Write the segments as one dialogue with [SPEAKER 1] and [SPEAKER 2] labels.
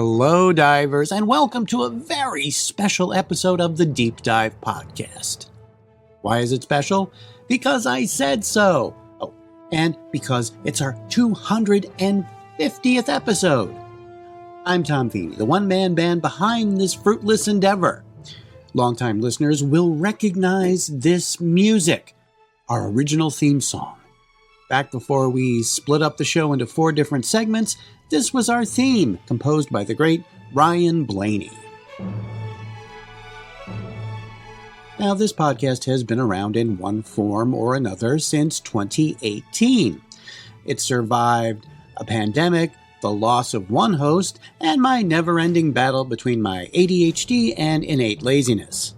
[SPEAKER 1] Hello, divers, and welcome to a very special episode of the Deep Dive Podcast. Why is it special? Because I said so. Oh, and because it's our 250th episode. I'm Tom Feeney, the one-man band behind this fruitless endeavor. Longtime listeners will recognize this music, our original theme song. Back before we split up the show into 4 different segments, this was our theme, composed by the great Ryan Blaney. Now, this podcast has been around in one form or another since 2018. It survived a pandemic, the loss of one host, and my never-ending battle between my ADHD and innate laziness.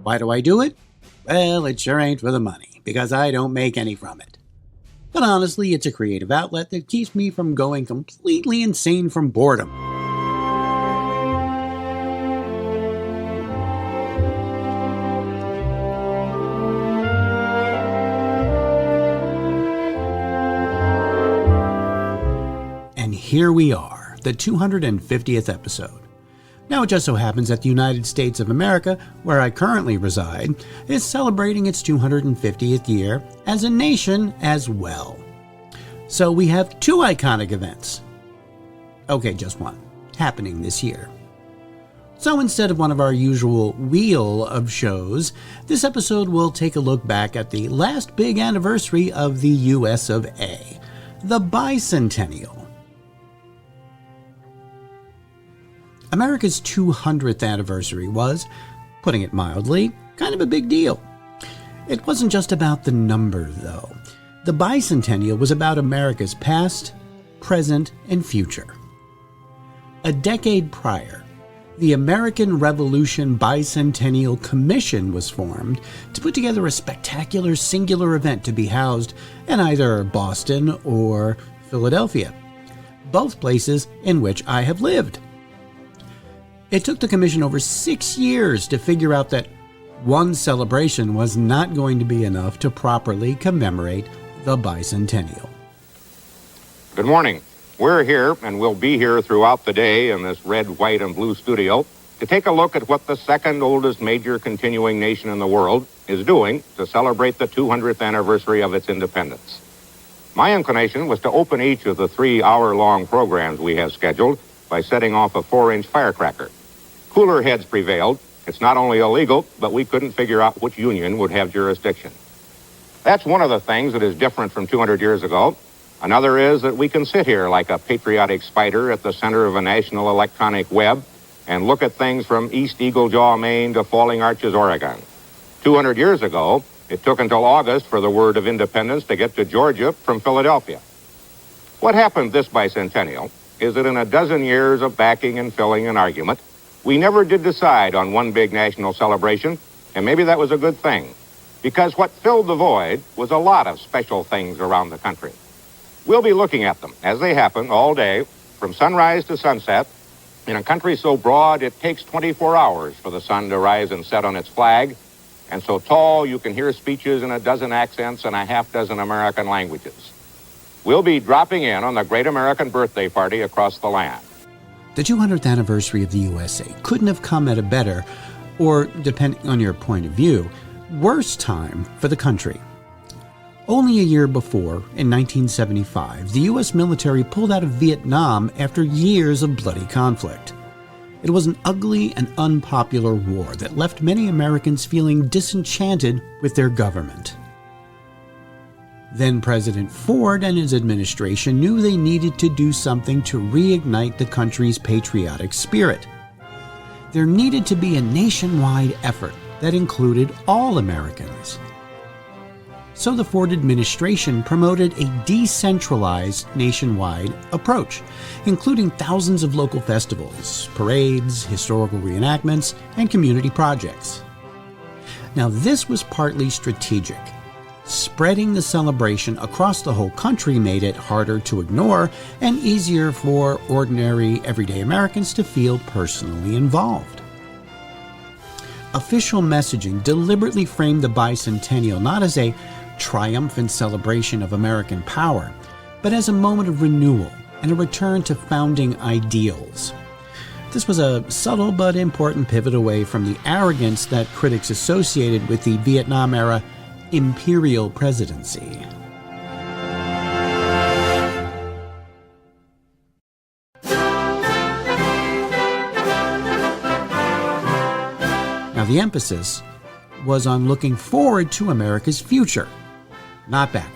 [SPEAKER 1] Why do I do it? Well, it sure ain't for the money, because I don't make any from it. But honestly, it's a creative outlet that keeps me from going completely insane from boredom. And here we are, the 250th episode. Now, it just so happens that the United States of America, where I currently reside, is celebrating its 250th year as a nation as well. So we have 2 iconic events. Okay, just one, happening this year. So instead of one of our usual wheel of shows, this episode will take a look back at the last big anniversary of the US of A, the bicentennial. America's 200th anniversary was, putting it mildly, kind of a big deal. It wasn't just about the number, though. The bicentennial was about America's past, present, and future. A decade prior, the American Revolution Bicentennial Commission was formed to put together a spectacular singular event to be housed in either Boston or Philadelphia, both places in which I have lived. It took the commission over 6 years to figure out that one celebration was not going to be enough to properly commemorate the bicentennial.
[SPEAKER 2] Good morning. We're here, and we'll be here throughout the day in this red, white, and blue studio to take a look at what the second oldest major continuing nation in the world is doing to celebrate the 200th anniversary of its independence. My inclination was to open each of the 3-hour-long programs we have scheduled by setting off a 4-inch firecracker. Cooler heads prevailed. It's not only illegal, but we couldn't figure out which union would have jurisdiction. That's one of the things that is different from 200 years ago. Another is that we can sit here like a patriotic spider at the center of a national electronic web and look at things from East Eagle Jaw, Maine to Falling Arches, Oregon. 200 years ago, it took until August for the word of independence to get to Georgia from Philadelphia. What happened this bicentennial is that in a dozen years of backing and filling and argument, we never did decide on one big national celebration, and maybe that was a good thing, because what filled the void was a lot of special things around the country. We'll be looking at them as they happen all day, from sunrise to sunset, in a country so broad it takes 24 hours for the sun to rise and set on its flag, and so tall you can hear speeches in a dozen accents and a half-dozen American languages. We'll be dropping in on the great American birthday party across the land.
[SPEAKER 1] The 200th anniversary of the USA couldn't have come at a better, or depending on your point of view, worse time for the country. Only a year before, in 1975, the U.S. military pulled out of Vietnam after years of bloody conflict. It was an ugly and unpopular war that left many Americans feeling disenchanted with their government. Then President Ford and his administration knew they needed to do something to reignite the country's patriotic spirit. There needed to be a nationwide effort that included all Americans. So the Ford administration promoted a decentralized nationwide approach, including thousands of local festivals, parades, historical reenactments, and community projects. Now, this was partly strategic. Spreading the celebration across the whole country made it harder to ignore and easier for ordinary, everyday Americans to feel personally involved. Official messaging deliberately framed the bicentennial not as a triumphant celebration of American power, but as a moment of renewal, and a return to founding ideals. This was a subtle but important pivot away from the arrogance that critics associated with the Vietnam-era imperial presidency. Now, the emphasis was on looking forward to America's future, not backward.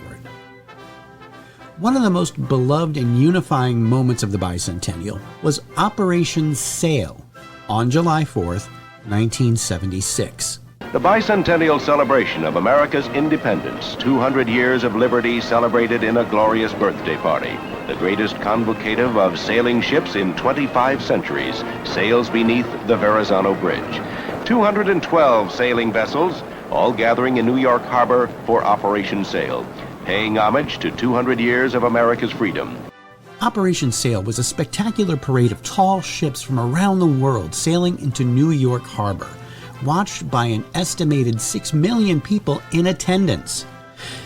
[SPEAKER 1] One of the most beloved and unifying moments of the bicentennial was Operation Sail on July 4th, 1976.
[SPEAKER 3] The bicentennial celebration of America's independence, 200 years of liberty celebrated in a glorious birthday party. The greatest convocative of sailing ships in 25 centuries sails beneath the Verrazano Bridge. 212 sailing vessels, all gathering in New York Harbor for Operation Sail, paying homage to 200 years of America's freedom.
[SPEAKER 1] Operation Sail was a spectacular parade of tall ships from around the world sailing into New York Harbor, watched by an estimated 6 million people in attendance.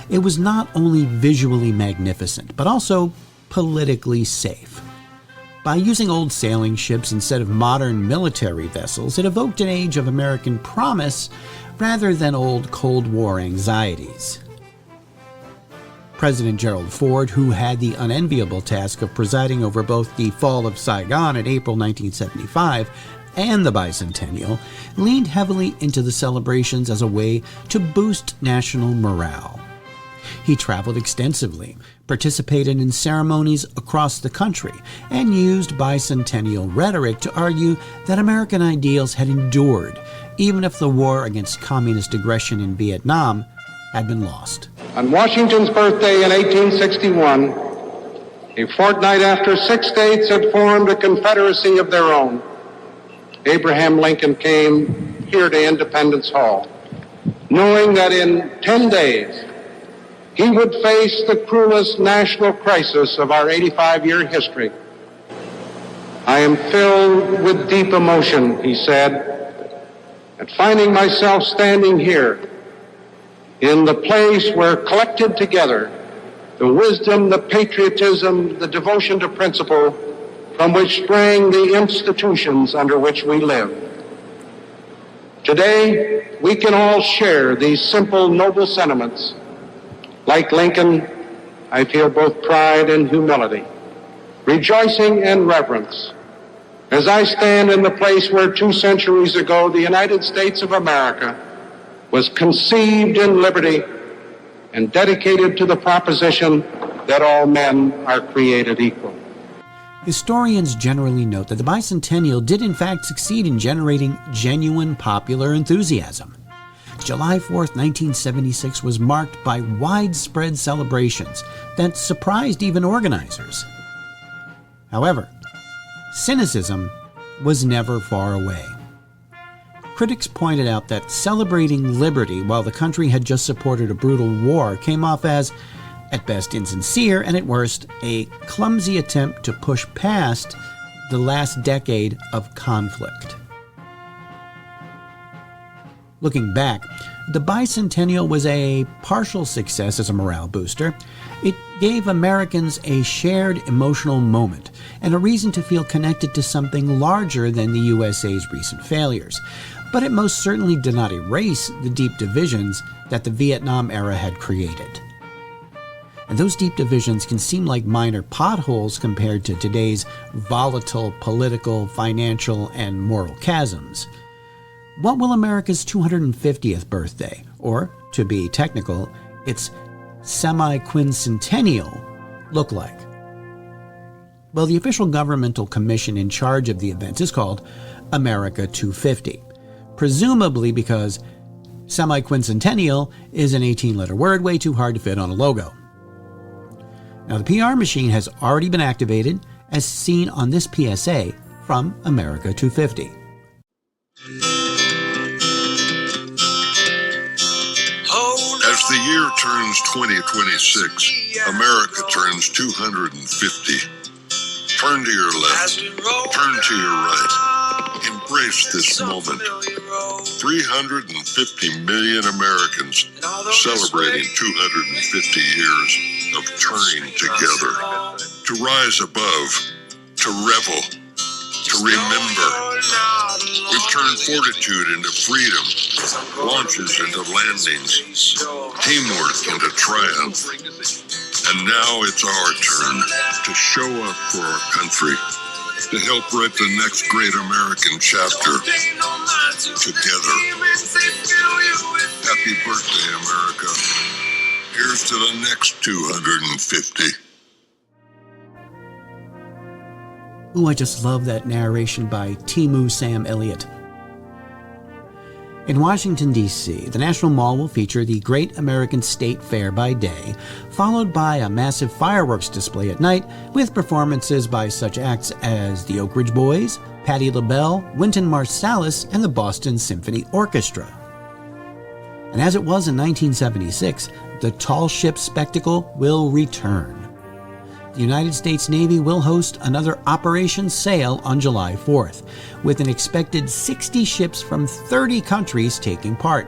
[SPEAKER 1] It was not only visually magnificent, but also politically safe. By using old sailing ships instead of modern military vessels, it evoked an age of American promise rather than old Cold War anxieties. President Gerald Ford, who had the unenviable task of presiding over both the fall of Saigon in April 1975 and the bicentennial, leaned heavily into the celebrations as a way to boost national morale. He traveled extensively, participated in ceremonies across the country, and used bicentennial rhetoric to argue that American ideals had endured, even if the war against communist aggression in Vietnam had been lost.
[SPEAKER 4] On Washington's birthday in 1861, a fortnight after 6 states had formed a confederacy of their own, Abraham Lincoln came here to Independence Hall, knowing that in 10 days he would face the cruelest national crisis of our 85-year history. I am filled with deep emotion, he said, at finding myself standing here in the place where collected together the wisdom, the patriotism, the devotion to principle from which sprang the institutions under which we live. Today, we can all share these simple, noble sentiments. Like Lincoln, I feel both pride and humility, rejoicing and reverence, as I stand in the place where 2 centuries ago the United States of America was conceived in liberty and dedicated to the proposition that all men are created equal.
[SPEAKER 1] Historians generally note that the bicentennial did in fact succeed in generating genuine popular enthusiasm. July 4th, 1976 was marked by widespread celebrations that surprised even organizers. However, cynicism was never far away. Critics pointed out that celebrating liberty while the country had just supported a brutal war came off as, at best, insincere, and at worst, a clumsy attempt to push past the last decade of conflict. Looking back, the bicentennial was a partial success as a morale booster. It gave Americans a shared emotional moment and a reason to feel connected to something larger than the USA's recent failures. But it most certainly did not erase the deep divisions that the Vietnam era had created. And those deep divisions can seem like minor potholes compared to today's volatile political, financial, and moral chasms. What will America's 250th birthday, or, to be technical, its semi-quincentennial, look like? Well, the official governmental commission in charge of the event is called America 250, presumably because semi-quincentennial is an 18-letter word way too hard to fit on a logo. Now, the PR machine has already been activated, as seen on this PSA from America 250.
[SPEAKER 5] As the year turns 2026, America turns 250. Turn to your left, turn to your right. Embrace this moment. 350 million Americans celebrating 250 years of turning together. to rise above, to revel, to remember. We've turned fortitude into freedom, launches into landings, teamwork into triumph. And now it's our turn to show up for our country, to help write the next great American chapter together. Happy birthday, America. Here's to the next 250.
[SPEAKER 1] Ooh, I just love that narration by Timu Sam Elliott. In Washington, D.C., the National Mall will feature the Great American State Fair by day, followed by a massive fireworks display at night with performances by such acts as the Oak Ridge Boys, Patti LaBelle, Wynton Marsalis, and the Boston Symphony Orchestra. And as it was in 1976, the tall ship spectacle will return. The United States Navy will host another Operation Sail on July 4th, with an expected 60 ships from 30 countries taking part.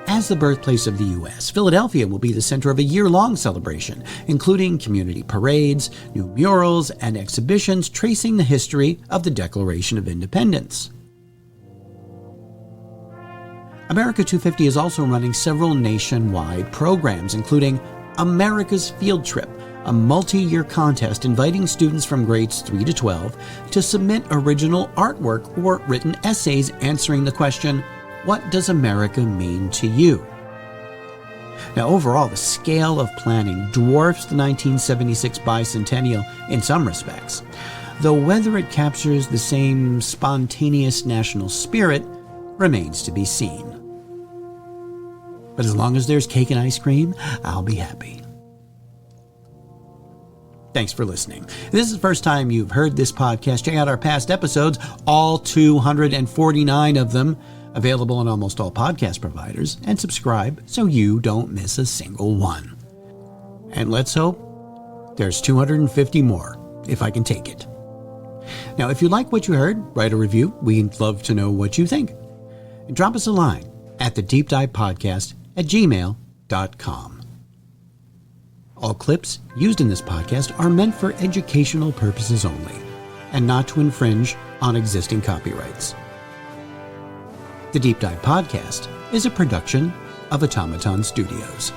[SPEAKER 1] As the birthplace of the U.S., Philadelphia will be the center of a year-long celebration, including community parades, new murals, and exhibitions tracing the history of the Declaration of Independence. America 250 is also running several nationwide programs, including America's Field Trip, a multi-year contest inviting students from grades 3 to 12 to submit original artwork or written essays answering the question, what does America mean to you? Now, overall, the scale of planning dwarfs the 1976 bicentennial in some respects, though whether it captures the same spontaneous national spirit remains to be seen. But as long as there's cake and ice cream, I'll be happy. Thanks for listening. If this is the first time you've heard this podcast, check out our past episodes, all 249 of them, available on almost all podcast providers, and subscribe so you don't miss a single one. And let's hope there's 250 more, if I can take it. Now, if you like what you heard, write a review. We'd love to know what you think. And drop us a line at thedeepdivepodcast@gmail.com. All clips used in this podcast are meant for educational purposes only, and not to infringe on existing copyrights. The Deep Dive Podcast is a production of Automaton Studios.